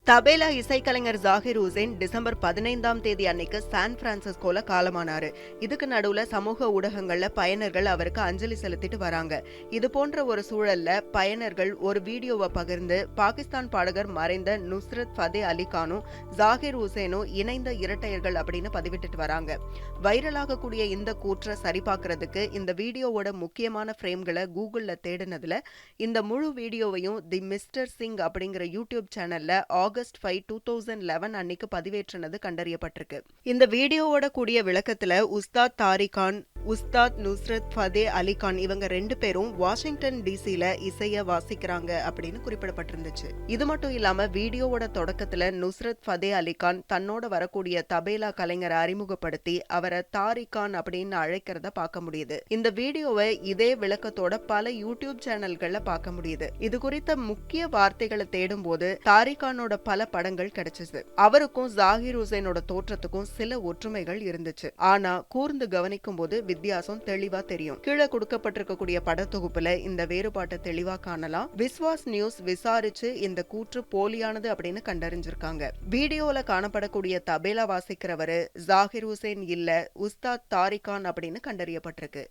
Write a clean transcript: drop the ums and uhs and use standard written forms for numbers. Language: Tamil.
தபேலா இசைக்கலைஞர் ஜாகிர் ஹுசேன் டிசம்பர் 15ஆம் தேதி அன்னைக்கு சான் பிரான்சிஸ்கோல காலமானாரு. இதுக்கு நடுவுல சமூக ஊடகங்கள்ல பயனர்கள் அவருக்கு அஞ்சலி செலுத்திட்டு வராங்க. இது போன்ற ஒரு சூழல்ல பயனர்கள் ஒரு வீடியோவை பகிர்ந்து பாகிஸ்தான் பாடகர் மறைந்த நுஸ்ரத் ஃபதே அலி கானும் ஜாகிர் ஹுசேனும் இணைந்த இரட்டையர்கள் அப்படின்னு பதிவிட்டுட்டு வராங்க. வைரலாகக்கூடிய இந்த கூற்றை சரிபார்க்கறதுக்கு இந்த வீடியோவோட முக்கியமான ஃப்ரேம்களை கூகுள்ல தேடினதுல இந்த முழு வீடியோவையும் தி மிஸ்டர் சிங் அப்படிங்கிற யூடியூப் சேனல்ல ஆகஸ்ட் 5, 2011 அன்னைக்கு பதிவேற்றினது கண்டறியப்பட்டிருக்கு. இந்த வீடியோவோட கூடிய விளக்கத்துல உஸ்தாத் தாரிகான், உஸ்தாத் நுஸ்ரத் ஃபதே அலி கான் இவங்க 2 பேரும் வாஷிங்டன் டிசில இசைய வாசிக்கிறாங்க அப்படின்னு குறிப்பிடப்பட்டிருந்துச்சு. இது மட்டும் இல்லாம வீடியோவோட தொடக்கத்துல நுஸ்ரத் ஃபதே அலி கான் தன்னோட வரக்கூடிய தபேலா கலைஞரை அறிமுகப்படுத்தி அவரை தாரிகான் அப்படின்னு அழைக்கிறத பார்க்க முடியுது. இந்த வீடியோவை இதே விளக்கத்தோட பல யூடியூப் சேனல்கள்ல பார்க்க முடியுது. இது குறித்த முக்கிய வார்த்தைகளை தேடும் போது தாரிகானோட பல படங்கள் கிடைச்சது. அவருக்கும் ஜாகிர் ஹுசேனோட தோற்றத்துக்கும் சில ஒற்றுமைகள் இருந்துச்சு. ஆனா கூர்ந்து கவனிக்கும் போது வித்தியாசம் தெளிவா தெரியும். கீழே கொடுக்கப்பட்டிருக்கக்கூடிய படத்தொகுப்புல இந்த வேறுபாட்டை தெளிவா காணலாம். விஸ்வாஸ் நியூஸ் விசாரிச்சு இந்த கூற்று போலியானது அப்படின்னு கண்டறிஞ்சிருக்காங்க. வீடியோல காணப்படக்கூடிய தபேலா வாசிக்கிறவரு ஜாகிர் ஹுசேன் இல்ல, உஸ்தாத் தாரிகான் அப்படின்னு கண்டறியப்பட்டிருக்கு.